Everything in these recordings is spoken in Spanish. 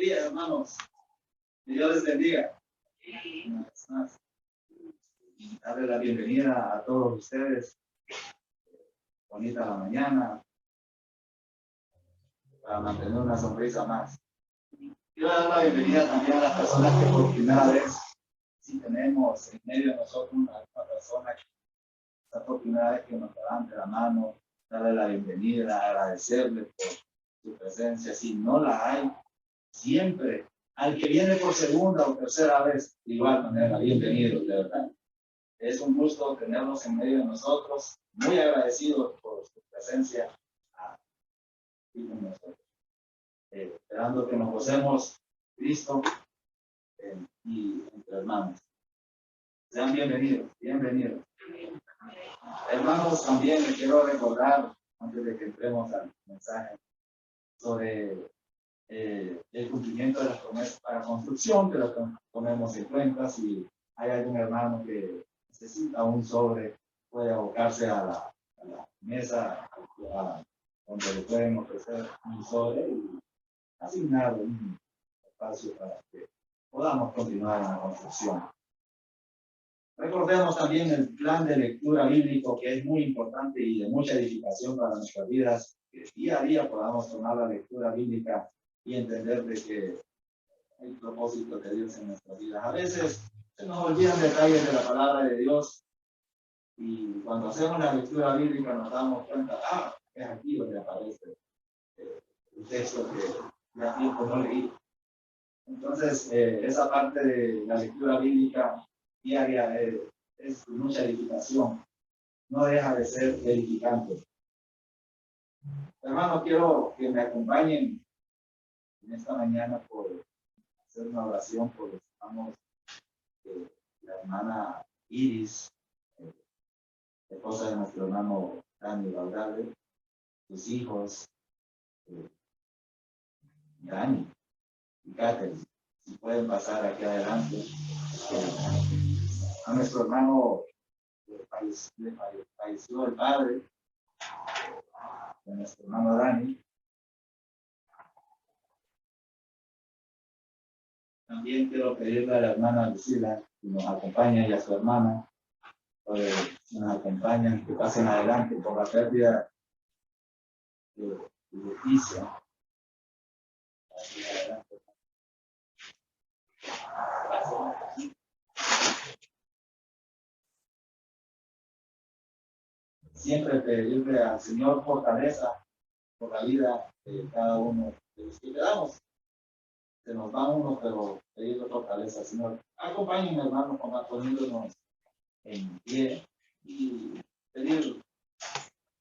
días, hermanos. Que Dios les bendiga. Una vez más, darle la bienvenida a todos ustedes. Bonita la mañana, para mantener una sonrisa más. Quiero dar la bienvenida también a las personas que por primera vez, si tenemos en medio de nosotros una persona que está por primera vez que nos levante la mano, darle la bienvenida, agradecerle por su presencia. Si no la hay, siempre, al que viene por segunda o tercera vez, de igual manera, bienvenidos, de verdad. Es un gusto tenerlos en medio de nosotros, muy agradecidos por su presencia aquí con nosotros. Esperando que nos gocemos Cristo y entre hermanos. Sean bienvenidos, bienvenidos. Hermanos, también les quiero recordar, antes de que entremos al mensaje, sobre el cumplimiento de las promesas para construcción, que lo tomemos en cuenta. Si hay algún hermano que necesita un sobre, puede abocarse a la mesa donde le pueden ofrecer un sobre y asignar un espacio para que podamos continuar en la construcción. Recordemos también el plan de lectura bíblico, que es muy importante y de mucha edificación para nuestras vidas, que día a día podamos tomar la lectura bíblica y entender de que hay propósito de Dios en nuestras vidas. A veces se nos olvidan detalles de la palabra de Dios y cuando hacemos la lectura bíblica nos damos cuenta, es aquí donde aparece el texto que ya tiempo no leí. Entonces, esa parte de la lectura bíblica diaria es mucha edificación, no deja de ser edificante. Hermanos, quiero que me acompañen en esta mañana por hacer una oración por los hermanos de la hermana Iris, esposa de nuestro hermano Dani Valverde, sus hijos, Dani y Catherine. Si pueden pasar aquí adelante. A nuestro hermano falleció el padre de nuestro hermano Dani. También quiero pedirle a la hermana Lucila que nos acompañe y a su hermana, que nos acompañan, que pasen adelante por la pérdida de justicia. Siempre pedirle al Señor fortaleza por la vida de cada uno de los que quedamos. Se nos van unos, pero pedirle fortaleza al Señor. Acompáñenme, hermanos, poniéndonos en pie y pedir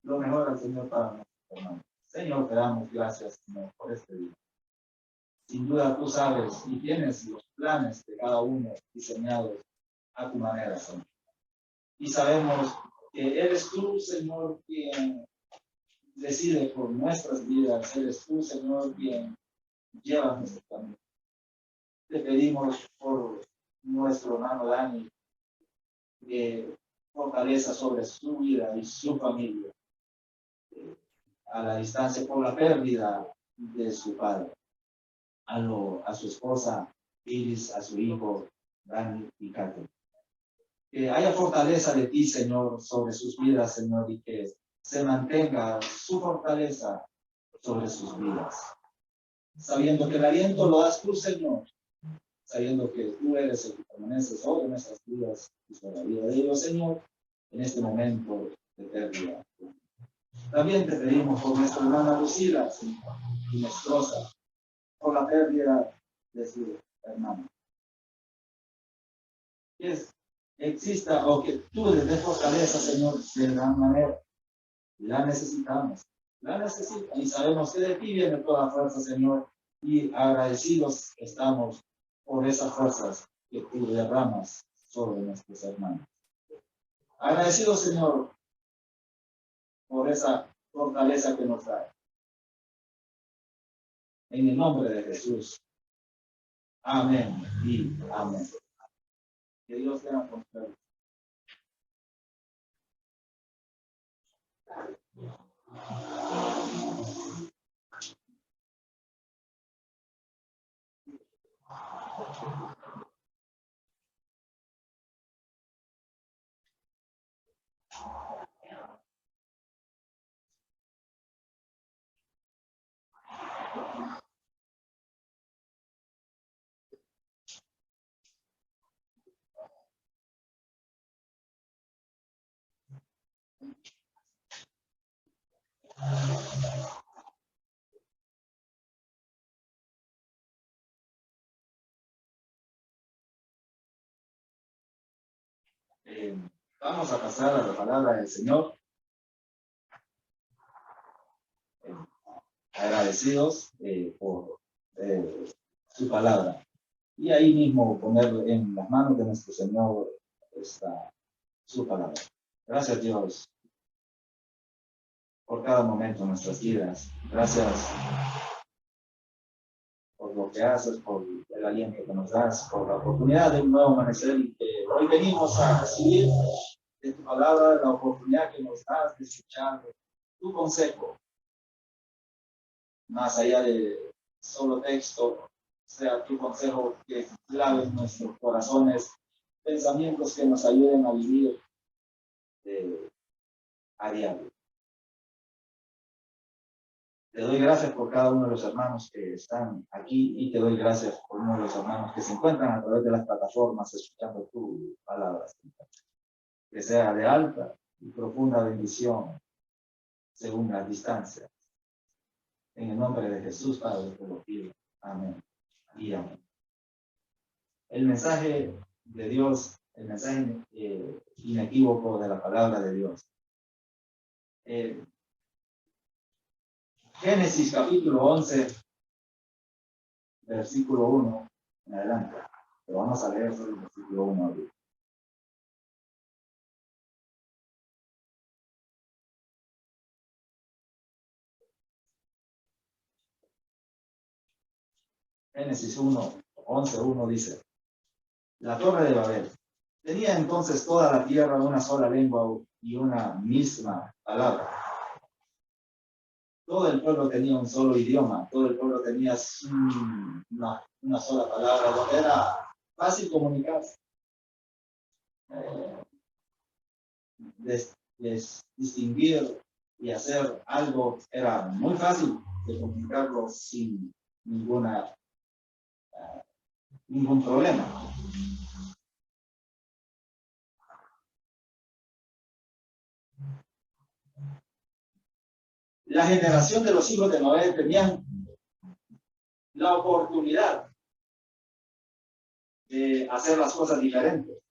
lo mejor al Señor para nosotros, hermanos. Señor, te damos gracias, Señor, por este día. Sin duda tú sabes y tienes los planes de cada uno diseñados a tu manera, Señor. Y sabemos que eres tú, Señor, quien decide por nuestras vidas. Eres tú, Señor, quien lleva nuestro camino. Te pedimos por nuestro hermano Dani, que fortaleza sobre su vida y su familia, a la distancia por la pérdida de su padre, a su esposa Iris, a su hijo Dani y Catherine. Que haya fortaleza de ti, Señor, sobre sus vidas, Señor, y que se mantenga su fortaleza sobre sus vidas. Sabiendo que el aliento lo das tú, Señor, sabiendo que tú eres el que permanece sobre nuestras vidas y sobre la vida de ellos, Señor, en este momento de pérdida. También te pedimos por nuestra hermana Lucila, Señor, y nuestra esposa, por la pérdida de su hermano. Que exista o que tú les des fortaleza, Señor, de gran manera. La necesitamos, la necesitamos y sabemos que de ti viene toda fuerza, Señor, y agradecidos estamos por esas fuerzas que tú derramas sobre nuestros hermanos. Agradecidos, Señor, por esa fortaleza que nos da. En el nombre de Jesús. Amén y amén. Que Dios tenga con ustedes. Vamos a pasar a la palabra del Señor. Agradecidos por su palabra. Y ahí mismo poner en las manos de nuestro Señor su palabra. Gracias, Dios, por cada momento de nuestras vidas. Gracias por lo que haces, por el aliento que nos das, por la oportunidad de un nuevo amanecer y que hoy venimos a recibir de tu palabra la oportunidad que nos das de escuchar tu consejo, más allá de solo texto, sea tu consejo que clave en nuestros corazones, pensamientos que nos ayuden a vivir a diario. Te doy gracias por cada uno de los hermanos que están aquí y te doy gracias por uno de los hermanos que se encuentran a través de las plataformas escuchando tu palabra. Que sea de alta y profunda bendición según las distancias. En el nombre de Jesús, Padre, te lo pido. Amén y amén. El mensaje de Dios, el mensaje inequívoco de la palabra de Dios. Génesis capítulo 11, versículo 1 en adelante. Pero vamos a leer sobre el versículo 1 ahorita. Génesis 11:1 dice: La torre de Babel tenía entonces toda la tierra una sola lengua y una misma palabra. Todo el pueblo tenía un solo idioma, todo el pueblo tenía una sola palabra, donde era fácil comunicarse. Distinguir y hacer algo era muy fácil de comunicarlo sin ningún problema. La generación de los hijos de Noé tenían la oportunidad de hacer las cosas diferentes.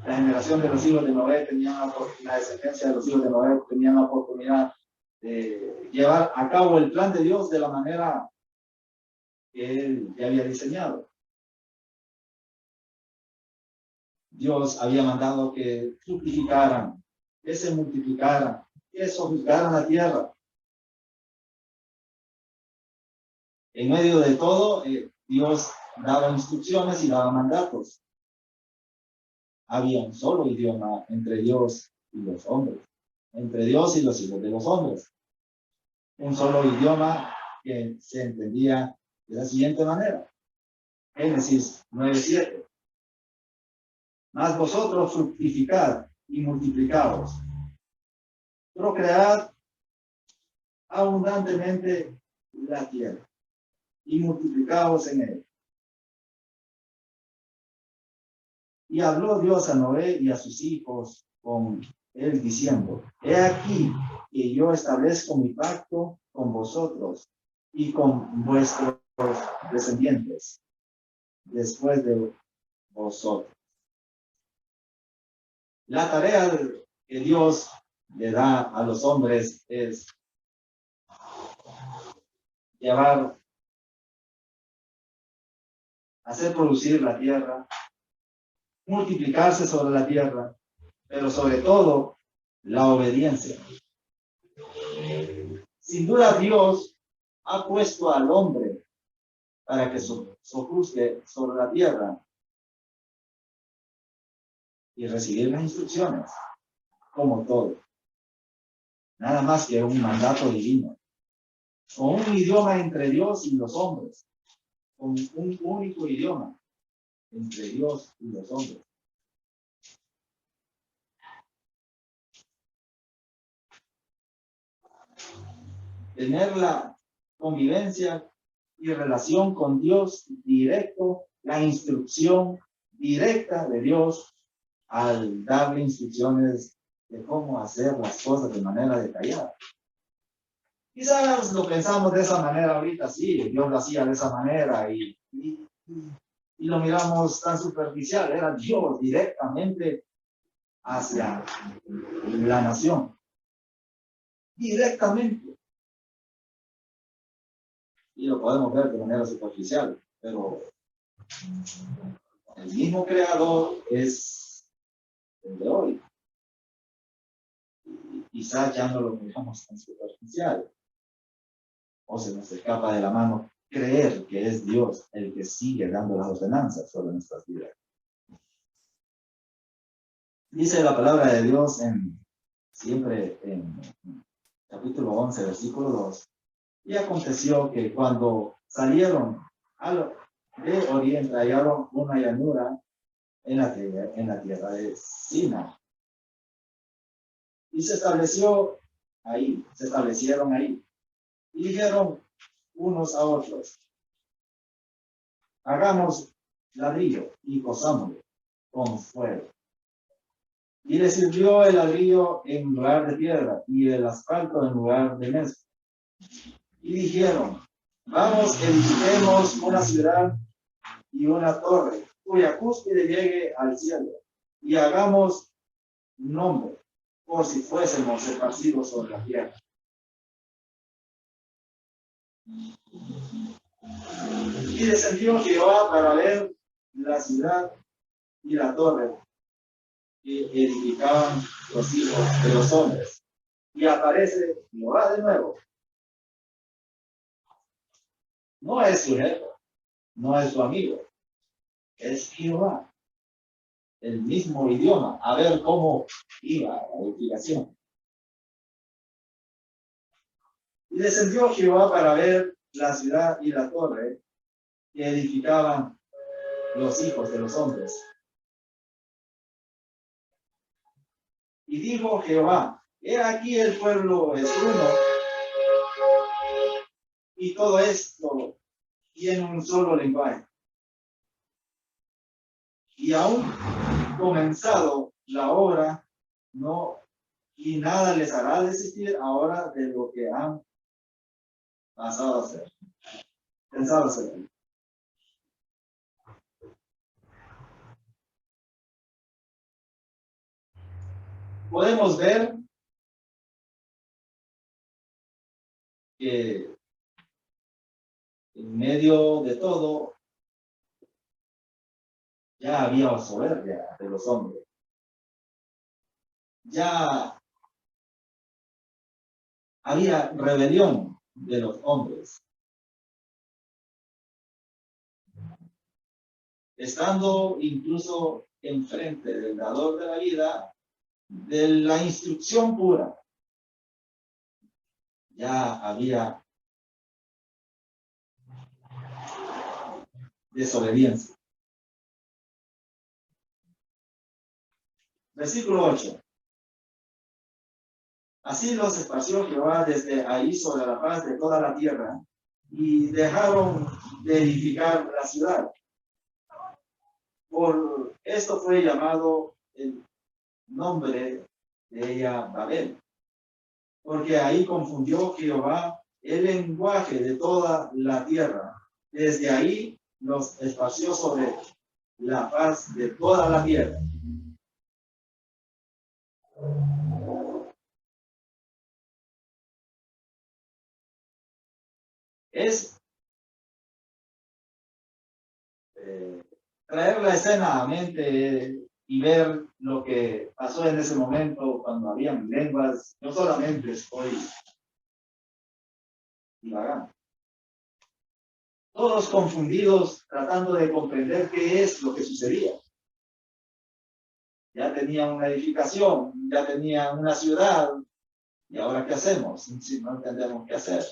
La generación de los hijos de Noé tenían la descendencia de los hijos de Noé tenían la oportunidad de llevar a cabo el plan de Dios de la manera que él ya había diseñado. Dios había mandado que fructificaran, que se multiplicaran, que sojuzgaran la tierra. En medio de todo, Dios daba instrucciones y daba mandatos. Había un solo idioma entre Dios y los hombres, entre Dios y los hijos de los hombres. Un solo idioma que se entendía de la siguiente manera. Génesis 9:7. Mas vosotros fructificad y multiplicaos. Procread abundantemente la tierra y multiplicaos en él. Y habló Dios a Noé y a sus hijos con él diciendo: He aquí que yo establezco mi pacto con vosotros y con vuestros descendientes después de vosotros. La tarea que Dios le da a los hombres es hacer producir la tierra, multiplicarse sobre la tierra, pero sobre todo la obediencia. Sin duda Dios ha puesto al hombre para que sojuzgue sobre la tierra y recibir las instrucciones, como todo. Nada más que un mandato divino, con un idioma entre Dios y los hombres, con un único idioma entre Dios y los hombres. Tener la convivencia y relación con Dios directo, la instrucción directa de Dios al darle instrucciones de cómo hacer las cosas de manera detallada. Quizás lo pensamos de esa manera ahorita, sí, Dios lo hacía de esa manera y y lo miramos tan superficial. Era Dios directamente hacia la nación. Directamente. Y lo podemos ver de manera superficial, pero el mismo creador es el de hoy. Quizás ya no lo miramos tan superficial, o se nos escapa de la mano creer que es Dios el que sigue dando las ordenanzas sobre nuestras vidas. Dice la palabra de Dios siempre en capítulo 11, versículo 2. Y aconteció que cuando salieron de oriente, hallaron una llanura en la tierra de Sina. Y se establecieron ahí. Y dijeron unos a otros: hagamos ladrillo y cosámoslo con fuego. Y les sirvió el ladrillo en lugar de piedra y el asfalto en lugar de mezcla. Y dijeron: vamos, edifiquemos una ciudad y una torre cuya cúspide llegue al cielo, y hagamos nombre, por si fuésemos esparcidos sobre la tierra. Y descendió Jehová para ver la ciudad y la torre que edificaban los hijos de los hombres. Y aparece Jehová de nuevo. No es su jefe, no es su amigo, es Jehová. El mismo idioma, a ver cómo iba la edificación. Y descendió Jehová para ver la ciudad y la torre que edificaban los hijos de los hombres. Y dijo Jehová: he aquí el pueblo es uno, y todo esto tiene un solo lenguaje. Y aún comenzado la obra, no, y nada les hará desistir ahora de lo que han pensado hacer. Podemos ver que en medio de todo ya había soberbia de los hombres. Ya había rebelión de los hombres. Estando incluso enfrente del dador de la vida, de la instrucción pura, ya había desobediencia. Versículo 8. Así los esparció Jehová desde ahí sobre la faz de toda la tierra, y dejaron de edificar la ciudad. Por esto fue llamado el nombre de ella Babel, porque ahí confundió Jehová el lenguaje de toda la tierra. Desde ahí los esparció sobre la faz de toda la tierra. Es traer la escena a mente y ver lo que pasó en ese momento cuando habían lenguas. No solamente estoy divagando. Todos confundidos, tratando de comprender qué es lo que sucedía. Ya tenían una edificación, ya tenían una ciudad, ¿y ahora qué hacemos? Si no entendemos qué hacer,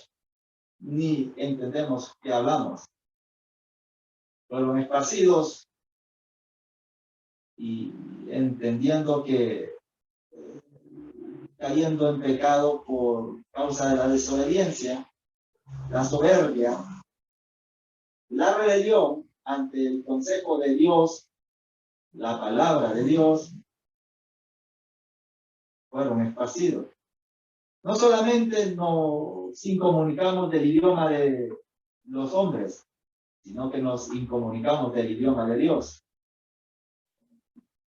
ni entendemos qué hablamos. Fueron esparcidos y entendiendo que cayendo en pecado por causa de la desobediencia, la soberbia, la rebelión ante el consejo de Dios, la palabra de Dios, fueron esparcidos. No solamente nos incomunicamos del idioma de los hombres, sino que nos incomunicamos del idioma de Dios.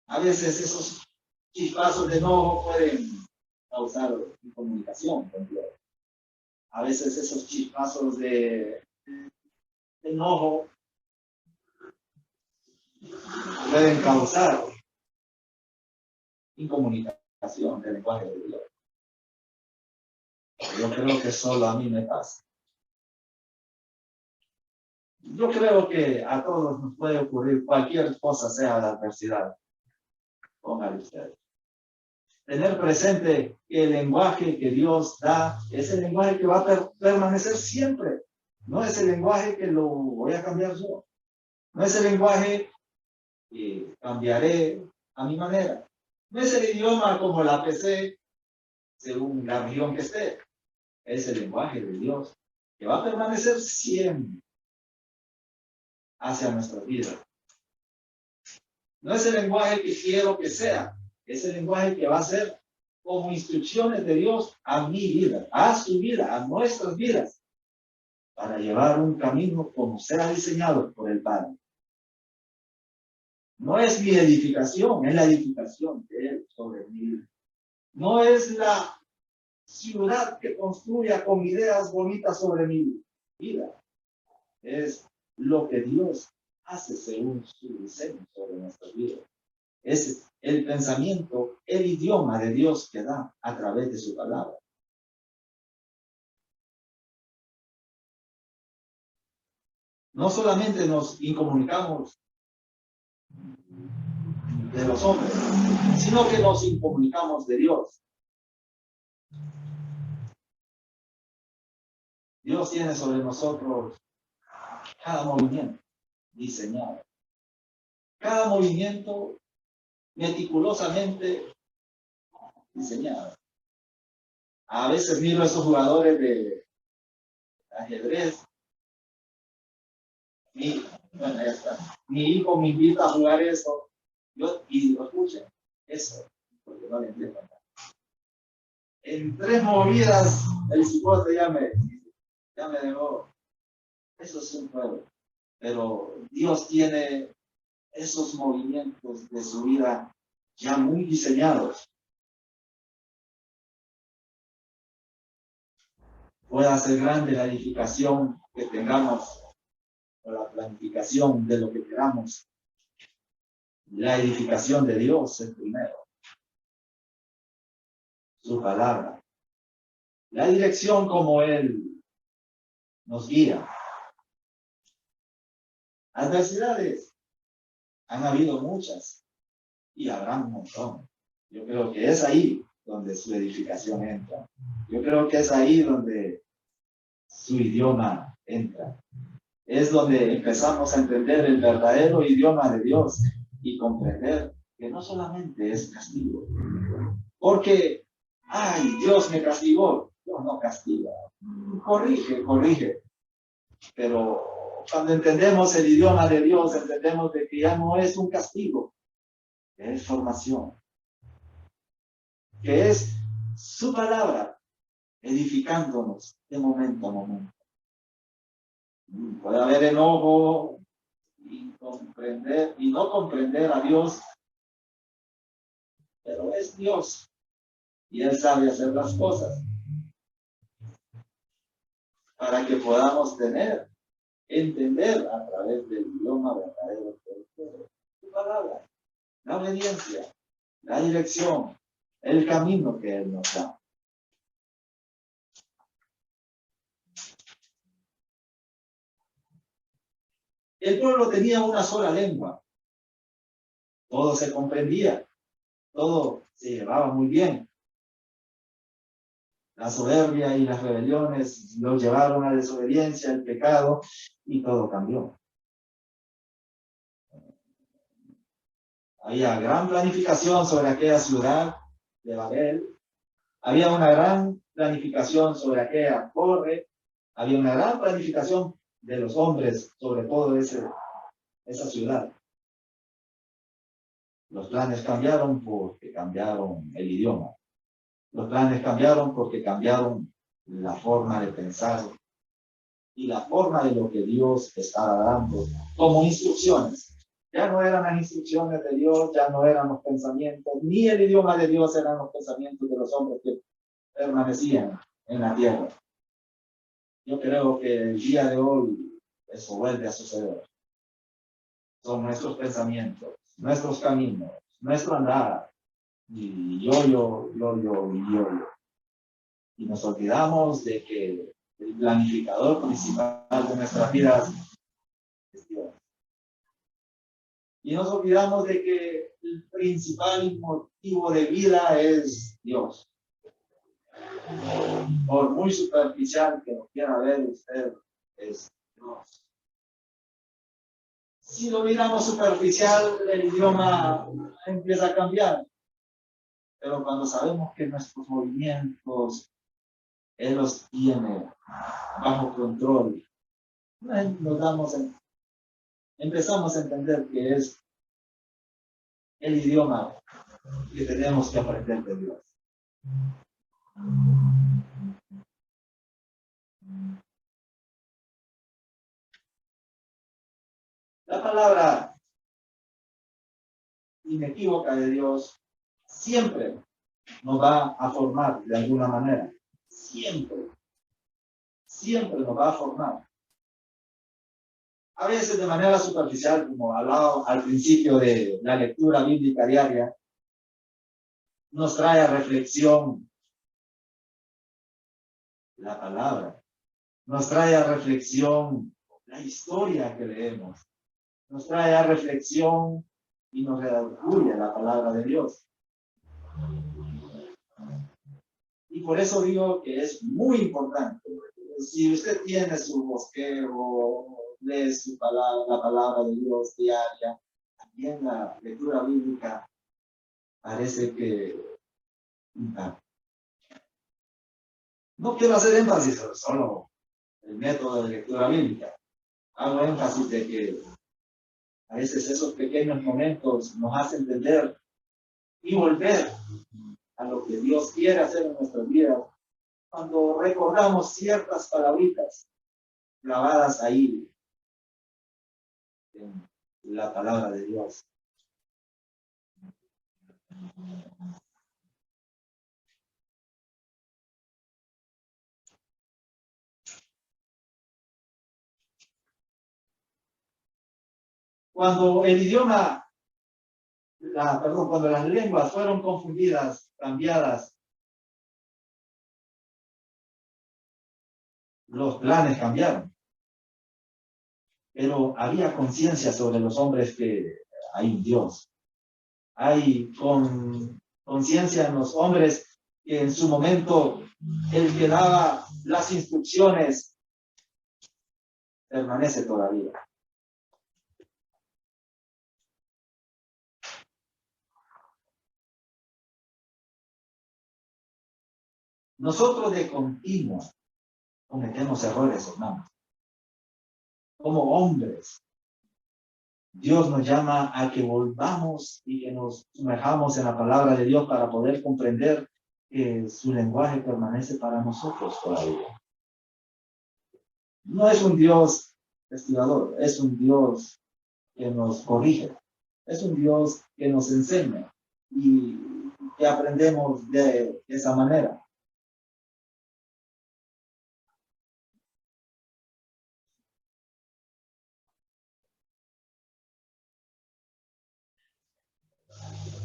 A veces esos chispazos de enojo pueden causar incomunicación con Dios. A veces esos chispazos de enojo pueden causar incomunicación del lenguaje de Dios. Yo creo que solo a mí me pasa. Yo creo que a todos nos puede ocurrir cualquier cosa, sea la adversidad. Póngale usted. Tener presente que el lenguaje que Dios da es el lenguaje que va a permanecer siempre. No es el lenguaje que lo voy a cambiar yo. No es el lenguaje que cambiaré a mi manera. No es el idioma como la PC, según la región que esté. Es el lenguaje de Dios que va a permanecer siempre hacia nuestras vidas. No es el lenguaje que quiero que sea. Es el lenguaje que va a ser como instrucciones de Dios a mi vida, a su vida, a nuestras vidas, para llevar un camino como sea diseñado por el Padre. No es mi edificación, es la edificación de Él sobre mi vida. No es la ciudad que construya con ideas bonitas sobre mi vida. Es lo que Dios hace según su diseño sobre nuestras vidas. Es el pensamiento, el idioma de Dios que da a través de su palabra. No solamente nos incomunicamos de los hombres, sino que nos incomunicamos de Dios. Dios tiene sobre nosotros cada movimiento diseñado. Cada movimiento meticulosamente diseñado. A veces miro a esos jugadores de ajedrez. Mi hijo me invita a jugar eso. Y lo escuchen. Eso, porque no le entiendo. En 3 movidas, el cipote ya me dejó. Eso es un juego. Pero Dios tiene esos movimientos de su vida ya muy diseñados. Pueda ser grande la edificación que tengamos, o la planificación de lo que queramos. La edificación de Dios es primero. Su palabra. La dirección como Él nos guía. Adversidades. Han habido muchas y habrá un montón. Yo creo que es ahí donde su edificación entra. Yo creo que es ahí donde su idioma entra. Es donde empezamos a entender el verdadero idioma de Dios y comprender que no solamente es castigo. Porque, ay, Dios me castigó. Dios no castiga. Corrige. Pero cuando entendemos el idioma de Dios, entendemos de que ya no es un castigo, que es formación, que es su palabra edificándonos de momento a momento. Puede haber enojo y no comprender a Dios, pero es Dios y Él sabe hacer las cosas para que podamos entender a través del idioma verdadero de su palabra, la obediencia, la dirección, el camino que Él nos da. El pueblo tenía una sola lengua. Todo se comprendía. Todo se llevaba muy bien. La soberbia y las rebeliones los llevaron a la desobediencia, al pecado, y todo cambió. Había gran planificación sobre aquella ciudad de Babel. Había una gran planificación sobre aquella torre. Había una gran planificación de los hombres sobre todo esa ciudad. Los planes cambiaron porque cambiaron el idioma. Los planes cambiaron porque cambiaron la forma de pensar y la forma de lo que Dios estaba dando como instrucciones. Ya no eran las instrucciones de Dios, ya no eran los pensamientos, ni el idioma de Dios eran los pensamientos de los hombres que permanecían en la tierra. Yo creo que el día de hoy eso vuelve a suceder. Son nuestros pensamientos, nuestros caminos, nuestro andar, y yo. Y nos olvidamos de que el planificador principal de nuestras vidas es Dios. Y nos olvidamos de que el principal motivo de vida es Dios. Por muy superficial que lo quiera ver usted, es Dios. Si lo miramos superficial, el idioma empieza a cambiar. Pero cuando sabemos que nuestros movimientos, Él los tiene bajo control, empezamos a entender que es el idioma que tenemos que aprender de Dios. La palabra inequívoca de Dios siempre nos va a formar de alguna manera. Siempre nos va a formar. A veces de manera superficial, como hablaba al principio de la lectura bíblica diaria, nos trae a reflexión la palabra, nos trae a reflexión la historia que leemos, nos trae a reflexión y nos redarguye la palabra de Dios. Y por eso digo que es muy importante. Si usted tiene su bosquejo, lee la palabra de Dios diaria, también la lectura bíblica, parece que no quiero hacer énfasis solo el método de lectura bíblica. Hago énfasis de que a veces esos pequeños momentos nos hacen entender y volver a lo que Dios quiere hacer en nuestras vidas cuando recordamos ciertas palabritas grabadas ahí en la palabra de Dios. Cuando el idioma, cuando las lenguas fueron confundidas, cambiadas, los planes cambiaron. Pero había conciencia sobre los hombres que hay un Dios. Hay conciencia en los hombres que en su momento el que daba las instrucciones permanece todavía. Nosotros de continuo cometemos errores, hermanos. Como hombres, Dios nos llama a que volvamos y que nos sumerjamos en la palabra de Dios para poder comprender que su lenguaje permanece para nosotros todavía. No es un Dios castigador, es un Dios que nos corrige, es un Dios que nos enseña y que aprendemos de esa manera.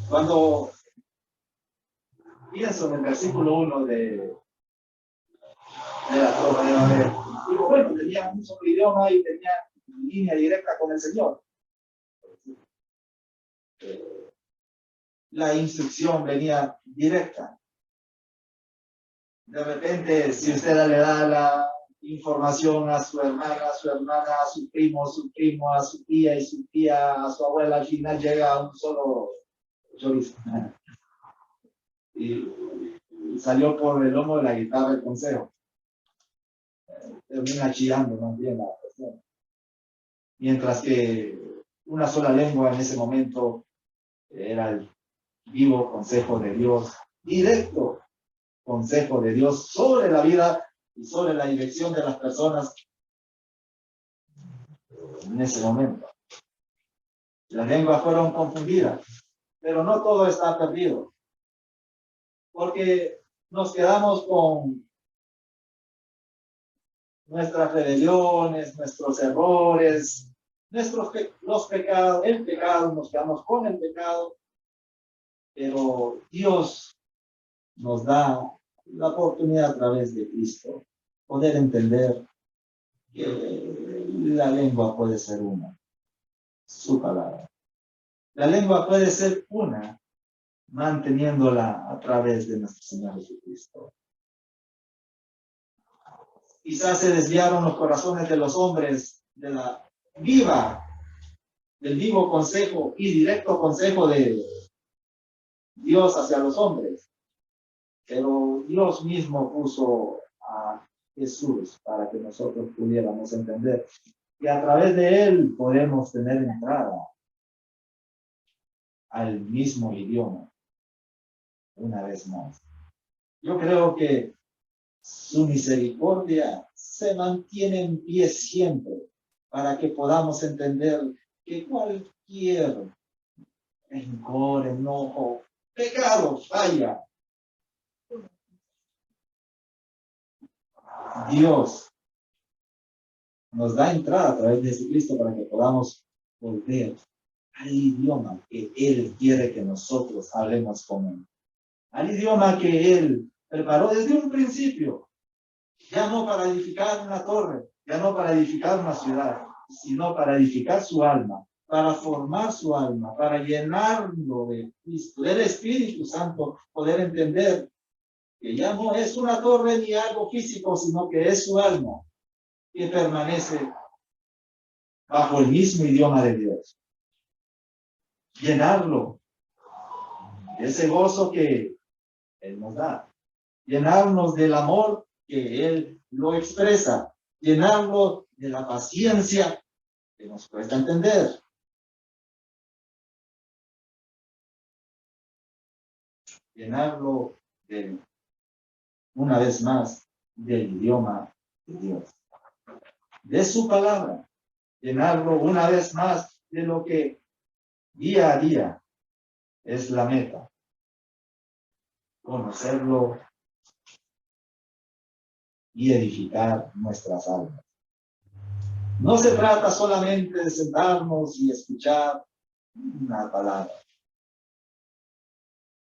Cuando pienso en el versículo 1 de la Torre de Babel, digo, bueno, tenía un solo idioma y tenía línea directa con el Señor. La instrucción venía directa. De repente, si usted le da la información a su hermana, a su primo, a su tía y su tía, a su abuela, al final llega a un solo chorizo. Y salió por el lomo de la guitarra el consejo. Termina chillando, no entiende la persona. Mientras que una sola lengua en ese momento era el vivo consejo de Dios, directo consejo de Dios sobre la vida y sobre la dirección de las personas en ese momento. Las lenguas fueron confundidas, pero no todo está perdido, porque nos quedamos con nuestras rebeliones, nuestros errores, los pecados, el pecado, nos quedamos con el pecado, pero Dios nos da la oportunidad a través de Cristo poder entender que la lengua puede ser una, su palabra. La lengua puede ser una, manteniéndola a través de nuestro Señor Jesucristo. Quizás se desviaron los corazones de los hombres del vivo consejo y directo consejo de Dios hacia los hombres. Pero Dios mismo puso a Jesús para que nosotros pudiéramos entender que a través de él podemos tener entrada al mismo idioma una vez más. Yo creo que su misericordia se mantiene en pie siempre para que podamos entender que cualquier rencor, enojo, pecado, falla. Dios nos da entrada a través de Jesucristo para que podamos volver al idioma que Él quiere que nosotros hablemos con Él. Al idioma que Él preparó desde un principio. Ya no para edificar una torre, ya no para edificar una ciudad, sino para edificar su alma, para formar su alma, para llenarlo de Cristo, del Espíritu Santo, poder entender que ya no es una torre ni algo físico, sino que es su alma que permanece bajo el mismo idioma de Dios. Llenarlo de ese gozo que Él nos da. Llenarnos del amor que Él lo expresa. Llenarlo de la paciencia que nos cuesta entender. Llenarlo de, una vez más, del idioma de Dios. De su palabra. Llenarlo una vez más de lo que día a día es la meta. Conocerlo y edificar nuestras almas. No se trata solamente de sentarnos y escuchar una palabra,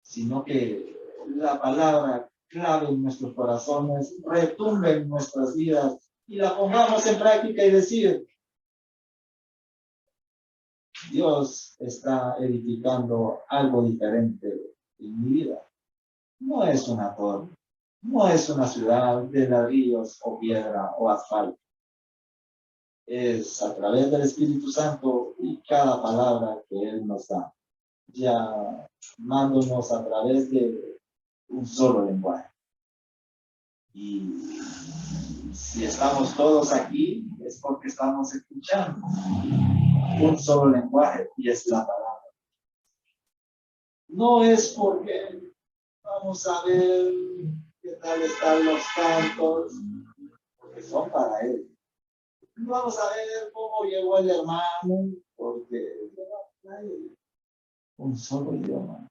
sino que la palabra clave en nuestros corazones retumbe en nuestras vidas y la pongamos en práctica y decir, Dios está edificando algo diferente en mi vida. No es una torre, no es una ciudad de ladrillos o piedra o asfalto. Es a través del Espíritu Santo y cada palabra que Él nos da, llamándonos a través de un solo lenguaje. Y si estamos todos aquí, es porque estamos escuchando un solo lenguaje, y es la palabra. No es porque vamos a ver qué tal están los cantos, porque son para Él. No vamos a ver cómo llegó el hermano, porque hay un solo idioma.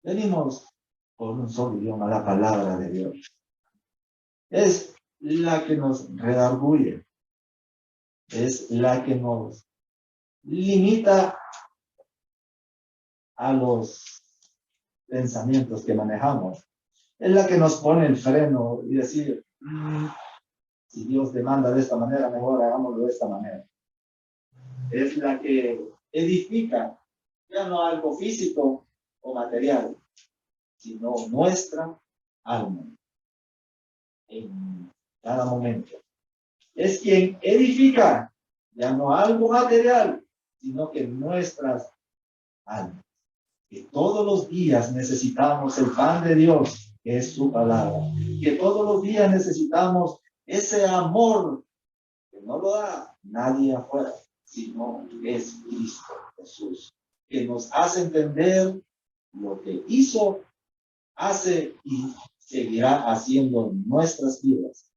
Venimos por un solo idioma, la palabra de Dios. Es la que nos redarguye. Es la que nos limita a los pensamientos que manejamos. Es la que nos pone el freno y decir, si Dios demanda de esta manera, mejor hagámoslo de esta manera. Es la que edifica, ya no algo físico o material, sino nuestra alma en cada momento. Es quien edifica, ya no algo material, sino que nuestras almas. Que todos los días necesitamos el pan de Dios, que es su palabra. Que todos los días necesitamos ese amor que no lo da nadie afuera, sino es Cristo Jesús, que nos hace entender lo que hizo, hace y seguirá haciendo en nuestras vidas.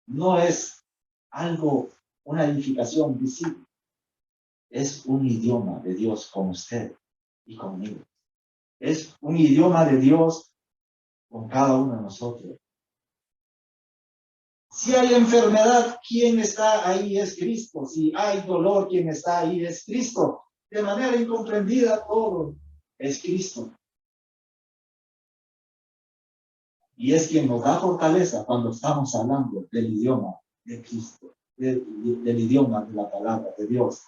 no es algo, una edificación visible. Es un idioma de Dios con usted y conmigo. Es un idioma de Dios con cada uno de nosotros. Si hay enfermedad, quien está ahí es Cristo. Si hay dolor, quien está ahí es Cristo. De manera incomprendida, todo es Cristo. Y es quien nos da fortaleza cuando estamos hablando del idioma de Cristo, del idioma de la palabra de Dios.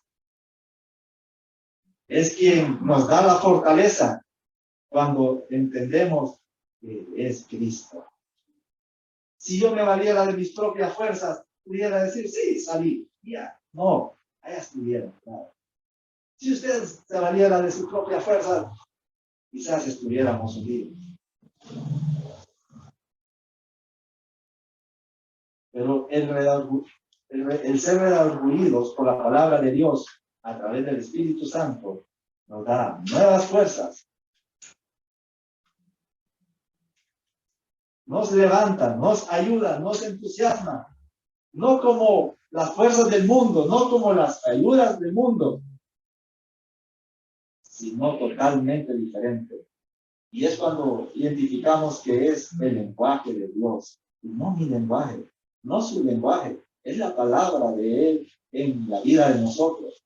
Es quien nos da la fortaleza cuando entendemos que es Cristo. Si yo me valiera de mis propias fuerzas, pudiera decir, sí, salí, ya. No, allá estuviera. Claro. Si usted se valiera de su propia fuerza, quizás estuviéramos unidos. Pero el ser redargüidos por la palabra de Dios a través del Espíritu Santo nos da nuevas fuerzas. Nos levanta, nos ayuda, nos entusiasma. No como las fuerzas del mundo, no como las ayudas del mundo, sino totalmente diferente. Y es cuando identificamos que es el lenguaje de Dios, y no mi lenguaje, no su lenguaje, es la palabra de Él en la vida de nosotros.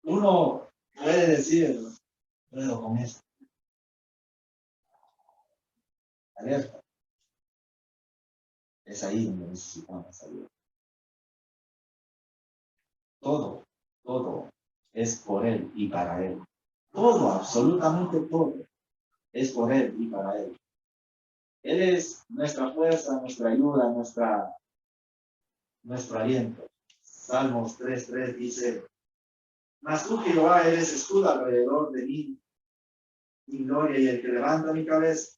Uno puede decir, puedo con esto. Alerta. Es ahí donde necesitamos ayuda. Todo, todo es por Él y para Él. Todo, absolutamente todo, es por Él y para Él. Él es nuestra fuerza, nuestra ayuda, nuestro aliento. Salmos 3:3 dice, mas tú, Jehová, eres escudo alrededor de mí, mi gloria y el que levanta mi cabeza.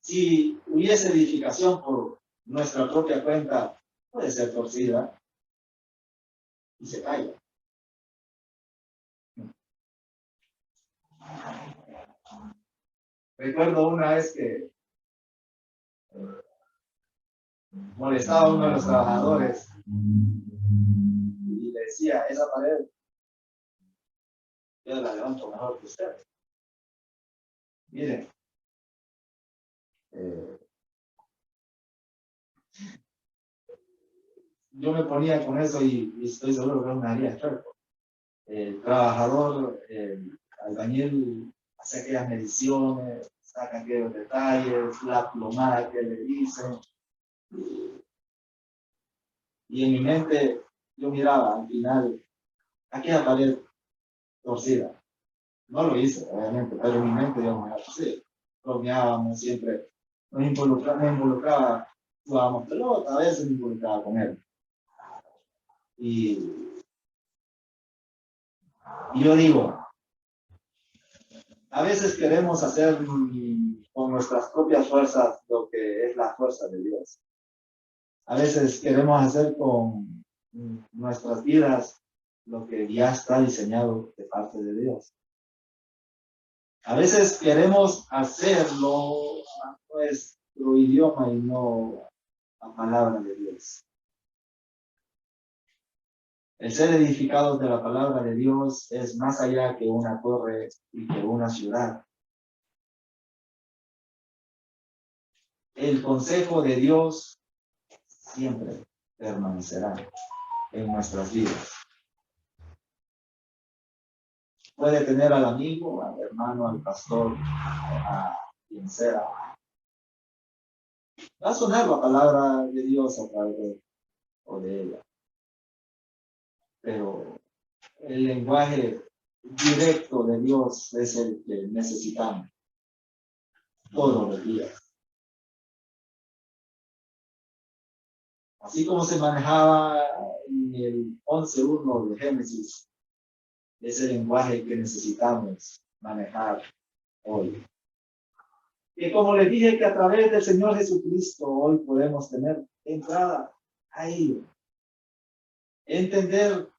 Si hubiese edificación por nuestra propia cuenta, puede ser torcida y se cae. Recuerdo una vez que molestaba a uno de los trabajadores y le decía, esa pared, yo la levanto mejor que usted. Miren, yo me ponía con eso y estoy seguro que no me haría experto. El trabajador, el albañil, hace aquellas mediciones, saca aquellos detalles, la plomada que le dicen. Y en mi mente yo miraba al final aquella pared torcida. No lo hice, obviamente, pero en mi mente yo me torcida. Bromeábamos siempre, me involucraba, jugábamos pelota, a veces me involucraba con él. Y yo digo, a veces queremos hacer con nuestras propias fuerzas lo que es la fuerza de Dios. A veces queremos hacer con nuestras vidas lo que ya está diseñado de parte de Dios. A veces queremos hacerlo a nuestro idioma y no la palabra de Dios. El ser edificados de la palabra de Dios es más allá que una torre y que una ciudad. El consejo de Dios siempre permanecerá en nuestras vidas. Puede tener al amigo, al hermano, al pastor, a quien sea. Va a sonar la palabra de Dios a través de ella. Pero el lenguaje directo de Dios es el que necesitamos todos los días. Así como se manejaba en el 11:1 de Génesis, es el lenguaje que necesitamos manejar hoy. que como le dije que a través del Señor Jesucristo hoy podemos tener entrada a ello. Entender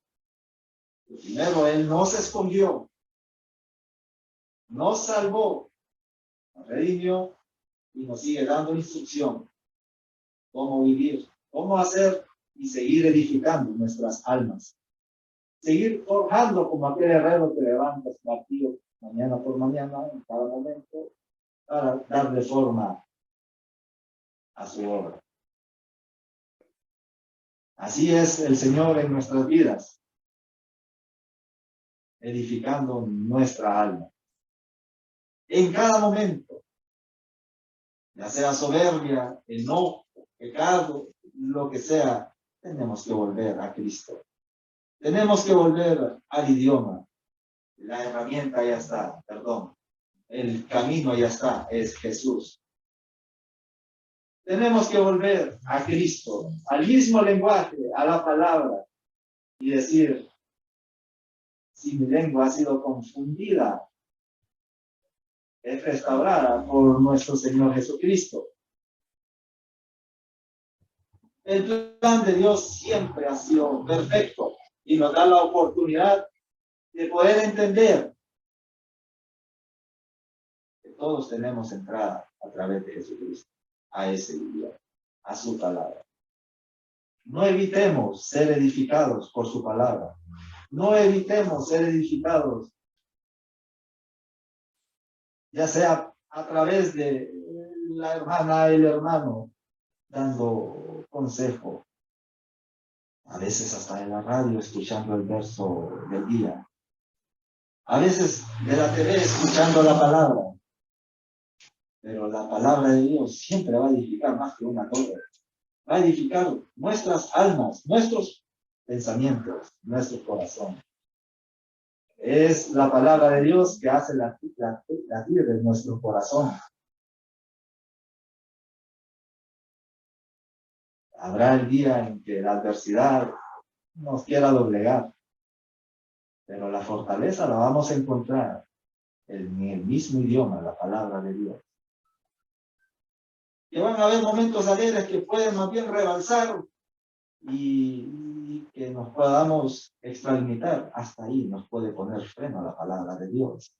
que primero Él nos escondió, nos salvó, nos redimió y nos sigue dando instrucción cómo vivir, cómo hacer y seguir edificando nuestras almas. Seguir forjando como aquel herrero que levanta su martillo mañana por mañana, en cada momento, para darle forma a su obra. Así es el Señor en nuestras vidas, edificando nuestra alma. En cada momento, ya sea soberbia, enojo, pecado, lo que sea, tenemos que volver a Cristo. Tenemos que volver al idioma. La herramienta ya está, perdón. El camino ya está, es Jesús. Tenemos que volver a Cristo, al mismo lenguaje, a la palabra, y decir, si mi lengua ha sido confundida, es restaurada por nuestro Señor Jesucristo. El plan de Dios siempre ha sido perfecto y nos da la oportunidad de poder entender que todos tenemos entrada a través de Jesucristo a ese día, a su palabra. No evitemos ser edificados por su palabra. No evitemos ser edificados, ya sea a través de la hermana, el hermano, dando consejo. A veces hasta en la radio escuchando el verso del día. A veces de la TV escuchando la palabra. Pero la palabra de Dios siempre va a edificar más que una torre. Va a edificar nuestras almas, nuestros pensamientos, nuestro corazón. Es la palabra de Dios que hace latir de nuestro corazón. Habrá el día en que la adversidad nos quiera doblegar, pero la fortaleza la vamos a encontrar en el mismo idioma, la palabra de Dios. Que van a haber momentos alegres que pueden más bien rebalsar y que nos podamos extralimitar. Hasta ahí nos puede poner freno a la palabra de Dios.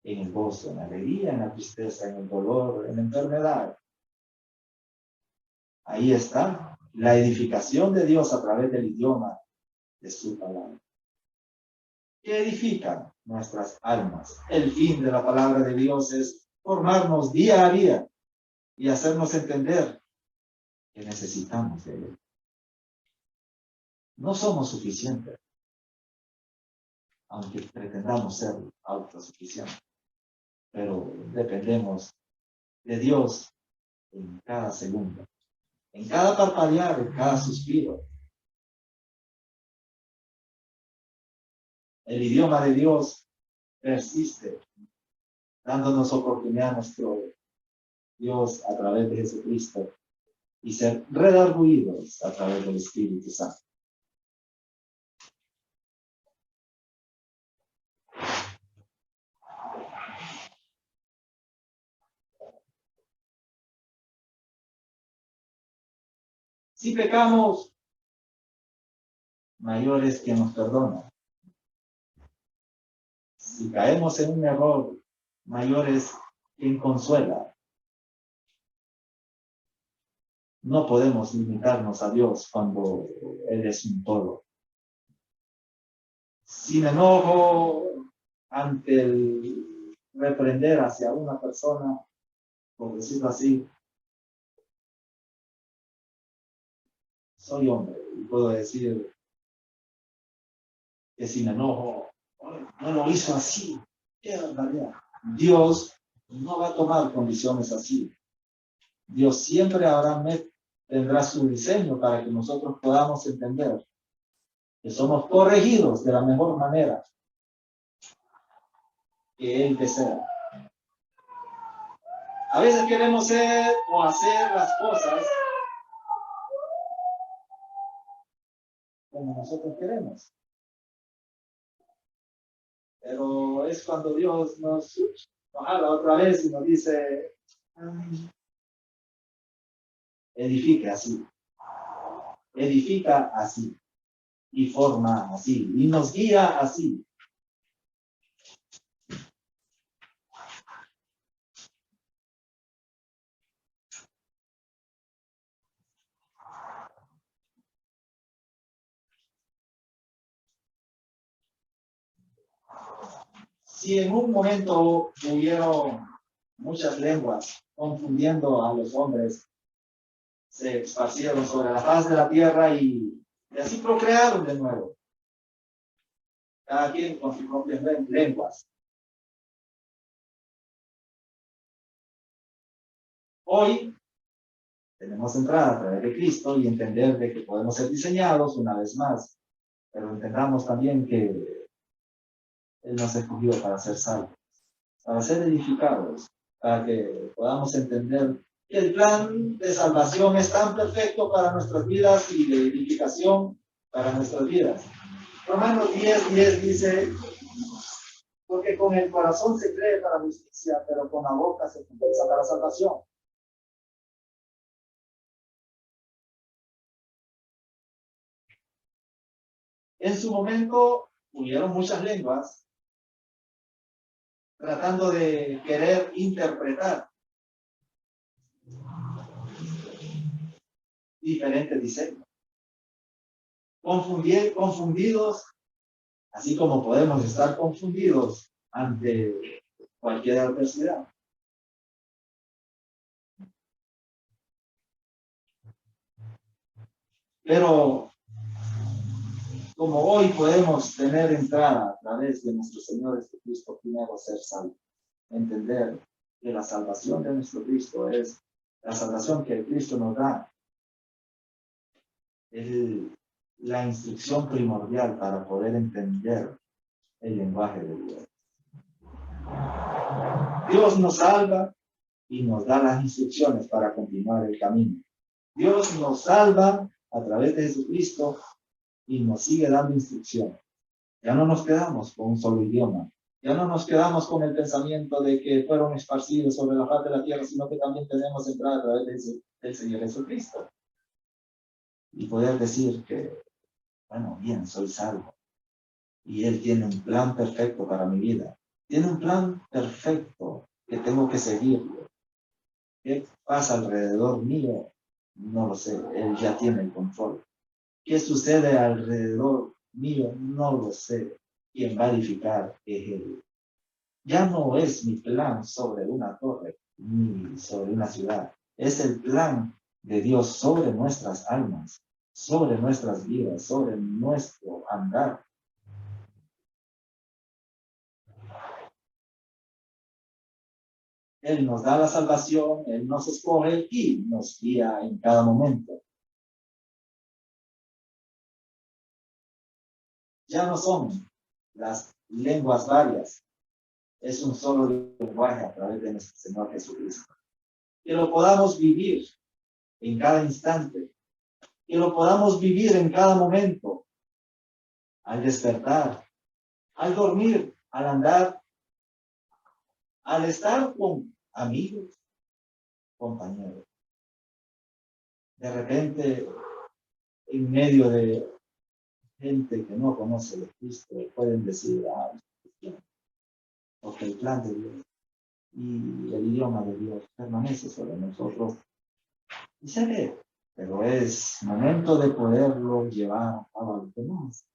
En el gozo, en la alegría, en la tristeza, en el dolor, en la enfermedad. Ahí está la edificación de Dios a través del idioma de su palabra. Que edifican nuestras almas. El fin de la palabra de Dios es formarnos día a día y hacernos entender que necesitamos de Él. No somos suficientes, aunque pretendamos ser autosuficientes, pero dependemos de Dios en cada segundo, en cada parpadear, en cada suspiro. El idioma de Dios persiste, dándonos oportunidad a nuestro Dios a través de Jesucristo y ser redarguidos a través del Espíritu Santo. Si pecamos, mayor es quien nos perdona. Si caemos en un error, mayor es quien consuela. No podemos limitarnos a Dios cuando Él es un todo. Sin enojo ante el reprender hacia una persona, por decirlo así, soy hombre y puedo decir que sin enojo, no lo hizo así. ¡Qué barbaridad! Dios no va a tomar condiciones así. Dios siempre tendrá su diseño para que nosotros podamos entender que somos corregidos de la mejor manera que Él desea. A veces queremos ser o hacer las cosas como nosotros queremos. Pero es cuando Dios nos jala otra vez y nos dice, edifica así, edifica así, y forma así, y nos guía así. Si en un momento hubieron muchas lenguas confundiendo a los hombres, se esparcieron sobre la faz de la tierra y así procrearon de nuevo, cada quien con sus propias lenguas. Hoy tenemos entrada a través de Cristo y entender de que podemos ser diseñados una vez más, pero entendamos también que Él nos escogió para ser salvos, para ser edificados, para que podamos entender que el plan de salvación es tan perfecto para nuestras vidas y de edificación para nuestras vidas. Romanos 10:10 dice, porque con el corazón se cree para justicia, pero con la boca se confiesa para salvación. En su momento hubieron muchas lenguas tratando de querer interpretar diferentes diseños. Confundidos, así como podemos estar confundidos ante cualquier adversidad. Pero como hoy podemos tener entrada a través de nuestro Señor Jesucristo, primero ser salvos, entender que la salvación de nuestro Cristo es la salvación que Cristo nos da, es la instrucción primordial para poder entender el lenguaje de Dios. Dios nos salva y nos da las instrucciones para continuar el camino. Dios nos salva a través de Jesucristo y nos sigue dando instrucciones. Ya no nos quedamos con un solo idioma. Ya no nos quedamos con el pensamiento de que fueron esparcidos sobre la faz de la tierra, sino que también tenemos entrada a través del Señor Jesucristo. Y poder decir que, bueno, bien, soy salvo. Y Él tiene un plan perfecto para mi vida. Tiene un plan perfecto que tengo que seguirlo. ¿Qué pasa alrededor mío? No lo sé. Él ya tiene el control. ¿Qué sucede alrededor mío? No lo sé. Quien va a edificar es Él. Ya no es mi plan sobre una torre ni sobre una ciudad. Es el plan de Dios sobre nuestras almas, sobre nuestras vidas, sobre nuestro andar. Él nos da la salvación, Él nos escoge y nos guía en cada momento. Ya no son las lenguas varias, es un solo lenguaje a través de nuestro Señor Jesucristo. Que lo podamos vivir en cada instante, que lo podamos vivir en cada momento, al despertar, al dormir, al andar, al estar con amigos, compañeros. De repente, en medio de gente que no conoce de Cristo, pueden decir, porque el plan de Dios y el idioma de Dios permanece sobre nosotros y se ve, pero es momento de poderlo llevar a los demás,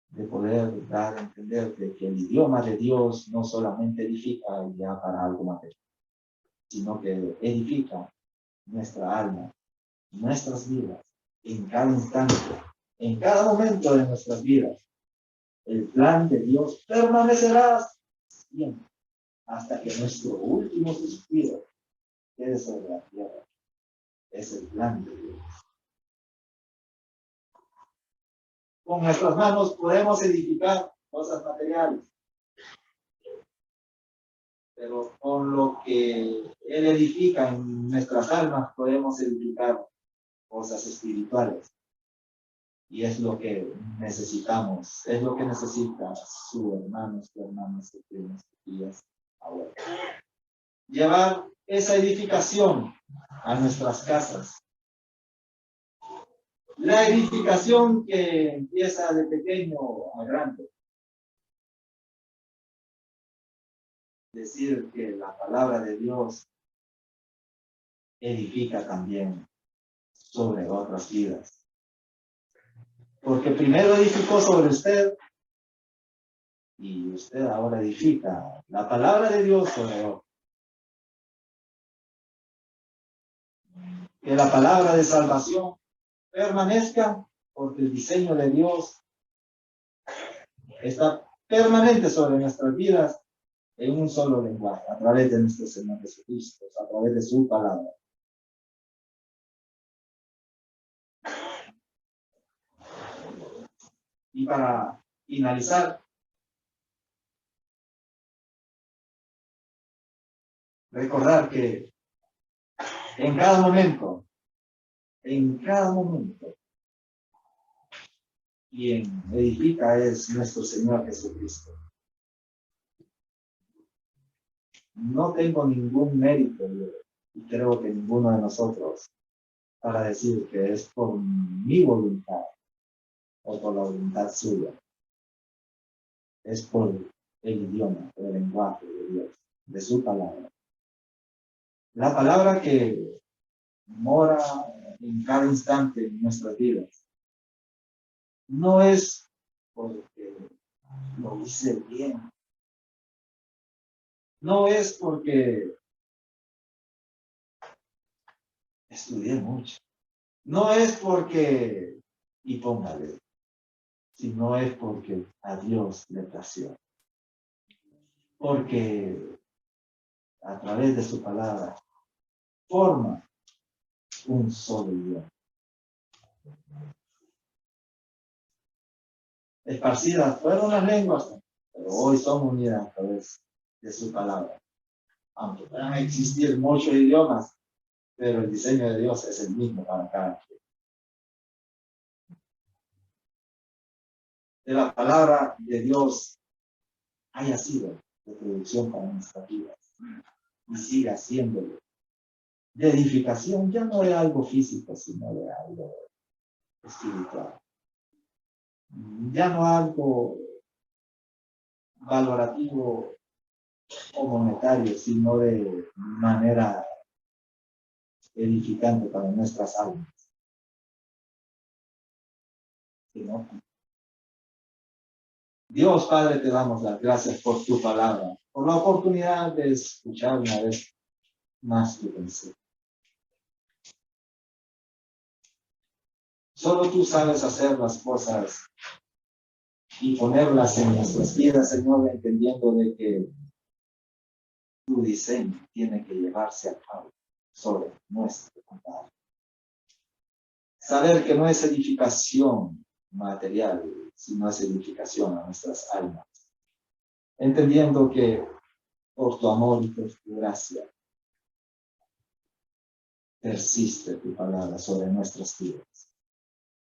de poder dar a entender que el idioma de Dios no solamente edifica ya para algo material, sino que edifica nuestra alma, nuestras vidas, en cada instante, en cada momento de nuestras vidas. El plan de Dios permanecerá siempre, hasta que nuestro último suspiro quede sobre la tierra. Es el plan de Dios. Con nuestras manos podemos edificar cosas materiales, pero con lo que Él edifica en nuestras almas podemos edificar cosas espirituales. Y es lo que necesitamos, es lo que necesita su hermano, su hermana, su primo, sus tías, ahora. Llevar esa edificación a nuestras casas. La edificación que empieza de pequeño a grande. Decir que la palabra de Dios edifica también sobre otras vidas. Porque primero edificó sobre usted y usted ahora edifica la palabra de Dios sobre otro. Que la palabra de salvación permanezca porque el diseño de Dios está permanente sobre nuestras vidas en un solo lenguaje, a través de nuestro Señor Jesucristo, a través de su palabra. Y para finalizar, recordar que en cada momento, quien edifica es nuestro Señor Jesucristo. No tengo ningún mérito, y creo que ninguno de nosotros, para decir que es por mi voluntad o por la voluntad suya. Es por el idioma, el lenguaje de Dios, de su palabra. La palabra que mora en cada instante en nuestras vidas. No es porque lo hice bien. No es porque estudié mucho. No es porque, y póngale, sino es porque a Dios le plació. Porque a través de su palabra forma un solo idioma. Esparcidas fueron las lenguas, pero hoy son unidas a través de su palabra. Aunque puedan existir muchos idiomas, pero el diseño de Dios es el mismo para cada quien. De la palabra de Dios haya sido de producción para nuestras vidas y siga siéndolo. De edificación ya no de algo físico, sino de algo espiritual. Ya no algo valorativo o monetario, sino de manera edificante para nuestras almas. ¿No? Dios Padre, te damos las gracias por tu palabra, por la oportunidad de escuchar una vez más tu consejo. Solo tú sabes hacer las cosas y ponerlas en nuestras vidas, Señor, entendiendo de que tu diseño tiene que llevarse a cabo sobre nuestro pecado. Saber que no es edificación material, sino es edificación a nuestras almas. Entendiendo que por tu amor y por tu gracia persiste tu palabra sobre nuestras vidas.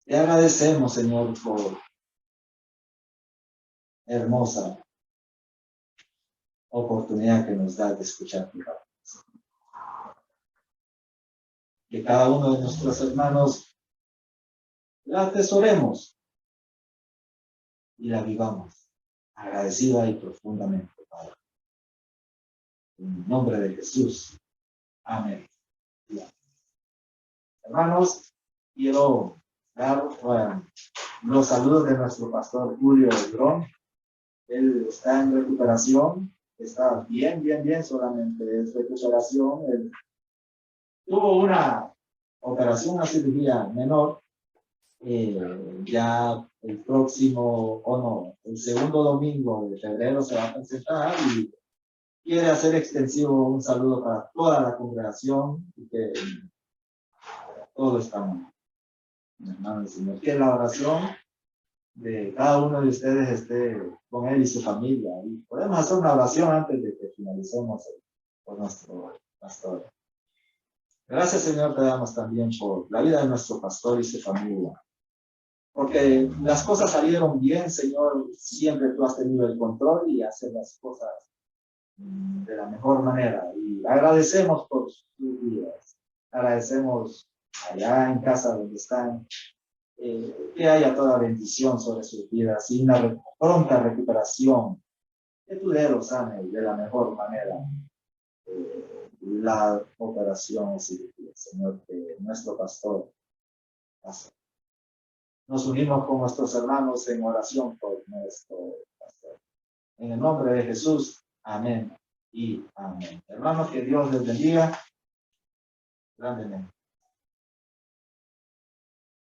Te agradecemos, Señor, por hermosa oportunidad que nos das de escuchar tu palabra. Que cada uno de nuestros hermanos la atesoremos y la vivamos agradecida y profundamente, Padre. En el nombre de Jesús. Amén. Hermanos, quiero dar los saludos de nuestro pastor Julio Legrón. Él está en recuperación, está bien, solamente es recuperación. Él tuvo una operación, una cirugía menor, ya el próximo, el segundo domingo de febrero se va a presentar y quiere hacer extensivo un saludo para toda la congregación y que todo está bien. Hermano del Señor, que la oración de cada uno de ustedes esté con él y su familia. Y podemos hacer una oración antes de que finalicemos con nuestro pastor. Gracias, Señor, te damos también por la vida de nuestro pastor y su familia. Porque las cosas salieron bien, Señor, siempre tú has tenido el control y haces las cosas de la mejor manera. Y agradecemos por sus vidas. Agradecemos allá en casa donde están, que haya toda bendición sobre sus vidas y una pronta recuperación. Que tú los sane de la mejor manera. La operación es Señor, que nuestro pastor hace. Nos unimos con nuestros hermanos en oración por nuestro pastor. En el nombre de Jesús, amén y amén. Hermanos, que Dios les bendiga grandemente.